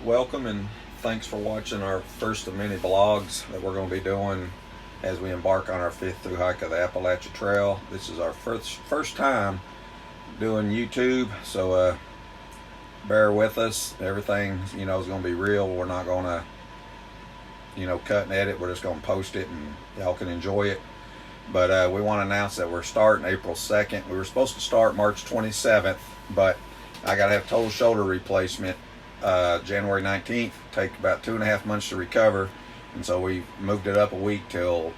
Welcome and thanks for watching our first of many vlogs that we're going to be doing as we embark on our fifth through hike of the Appalachian Trail. This is our first time doing YouTube, so bear with us. Everything is going to be real. We're not going to cut and edit. We're just going to post it and y'all can enjoy it. But we want to announce that we're starting April 2nd. We were supposed to start March 27th, but I got to have total shoulder replacement January 19th. Take about 2.5 months to recover, and so we moved it up a week till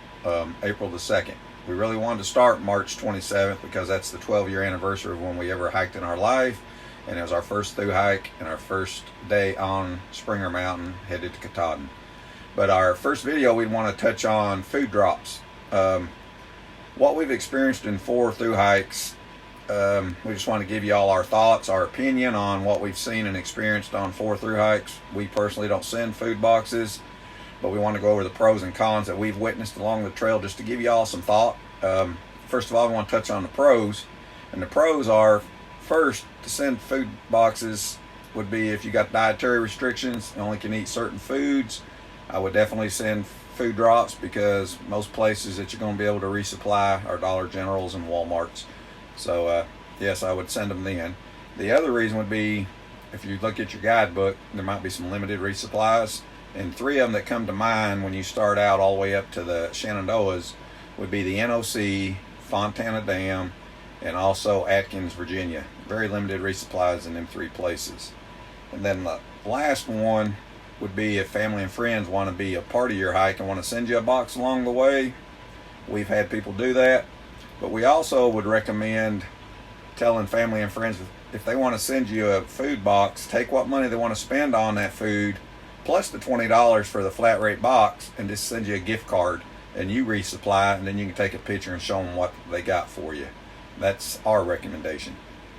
April the 2nd. We really wanted to start March 27th because that's the 12-year anniversary of when we ever hiked in our life, and it was our first through hike and our first day on Springer Mountain headed to Katahdin. But our first video, we want to touch on food drops. What we've experienced in 4 through hikes. We just want to give you all our thoughts, our opinion on what we've seen and experienced on 4 through hikes. We personally don't send food boxes, but we want to go over the pros and cons that we've witnessed along the trail just to give you all some thought. First of all, I want to touch on the pros. And the pros are, first, to send food boxes would be if you got dietary restrictions, you only can eat certain foods. I would definitely send food drops because most places that you're going to be able to resupply are Dollar Generals and Walmarts. So yes, I would send them then. The other reason would be, if you look at your guidebook, there might be some limited resupplies, and 3 of them that come to mind when you start out all the way up to the Shenandoahs would be the NOC, Fontana Dam, and also Atkins, Virginia. Very limited resupplies in them 3 places. And then the last one would be if family and friends want to be a part of your hike and want to send you a box along the way. We've had people do that. But we also would recommend telling family and friends if they want to send you a food box, take what money they want to spend on that food, plus the $20 for the flat rate box, and just send you a gift card, and you resupply, and then you can take a picture and show them what they got for you. That's our recommendation.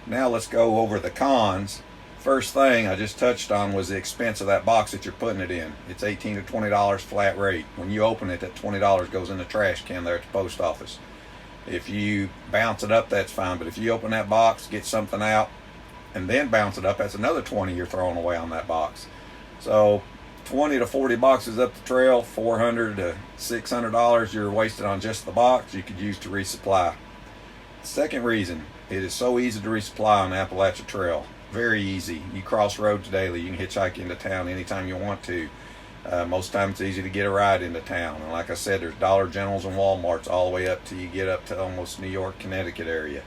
Now let's go over the cons. First thing I just touched on was the expense of that box that you're putting it in. It's $18 to $20 flat rate. When you open it, that $20 goes in the trash can there at the post office. If you bounce it up, that's fine. But if you open that box, get something out, and then bounce it up, that's another $20 you're throwing away on that box. So 20 to 40 boxes up the trail, $400 to $600 you're wasted on just the box you could use to resupply. Second reason, it is so easy to resupply on the Appalachian Trail. Very easy. You cross roads daily. You can hitchhike into town anytime you want to. Most times it's easy to get a ride into town. And like I said, there's Dollar Generals and Walmarts all the way up till you get up to almost New York, Connecticut area.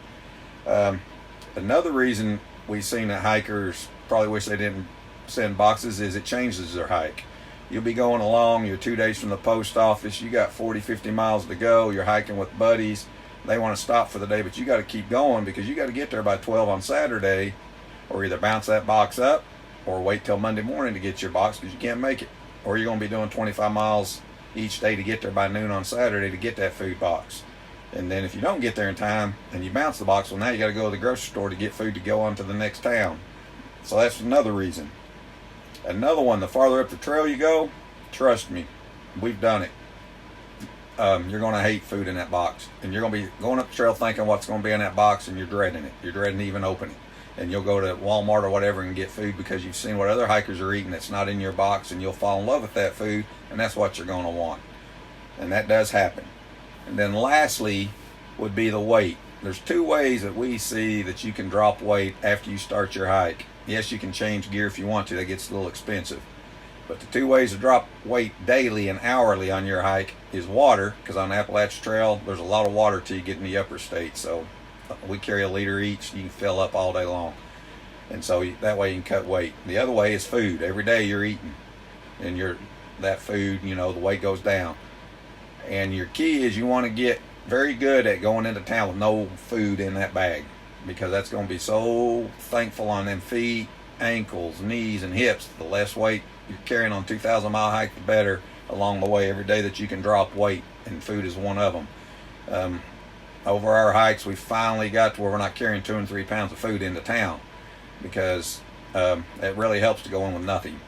Another reason we've seen that hikers probably wish they didn't send boxes is it changes their hike. You'll be going along, you're 2 days from the post office, you got 40, 50 miles to go, you're hiking with buddies. They want to stop for the day, but you got to keep going because you got to get there by 12 on Saturday, or either bounce that box up or wait till Monday morning to get your box because you can't make it. Or you're going to be doing 25 miles each day to get there by noon on Saturday to get that food box. And then if you don't get there in time and you bounce the box, well, now you got to go to the grocery store to get food to go on to the next town. So that's another reason. Another one, the farther up the trail you go, trust me, we've done it. You're going to hate food in that box. And you're going to be going up the trail thinking what's going to be in that box, and you're dreading it. You're dreading to even open it. And you'll go to Walmart or whatever and get food because you've seen what other hikers are eating that's not in your box, and you'll fall in love with that food, and that's what you're going to want. And that does happen. And then lastly would be the weight. There's 2 ways that we see that you can drop weight after you start your hike. Yes, you can change gear if you want to. That gets a little expensive. But the 2 ways to drop weight daily and hourly on your hike is water, because on the Appalachian Trail, there's a lot of water till you get in the upper states. So we carry a liter each. You can fill up all day long. And so that way you can cut weight. The other way is food. Every day you're eating. And that food, the weight goes down. And your key is you want to get very good at going into town with no food in that bag. Because that's going to be so thankful on them feet, ankles, knees, and hips. The less weight you're carrying on 2,000 mile hike, the better along the way every day that you can drop weight. And food is one of them. Over our hikes, we finally got to where we're not carrying 2 and 3 pounds of food into town because it really helps to go in with nothing.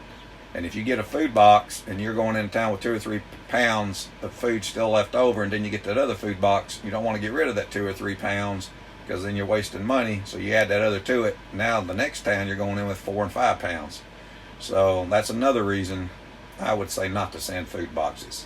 And if you get a food box and you're going into town with 2 or 3 pounds of food still left over, and then you get that other food box, you don't want to get rid of that 2 or 3 pounds because then you're wasting money. So you add that other to it. Now the next town you're going in with 4 and 5 pounds. So that's another reason I would say not to send food boxes.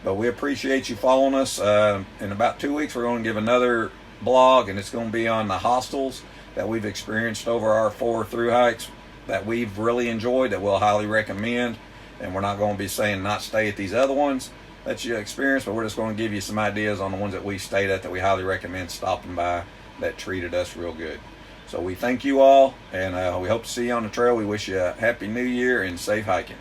But we appreciate you following us. In about 2 weeks, we're going to give another blog, and it's going to be on the hostels that we've experienced over our 4 through hikes that we've really enjoyed, that we'll highly recommend. And we're not going to be saying not stay at these other ones that you experienced, but we're just going to give you some ideas on the ones that we stayed at that we highly recommend stopping by, that treated us real good. So we thank you all, and we hope to see you on the trail. We wish you a happy new year and safe hiking.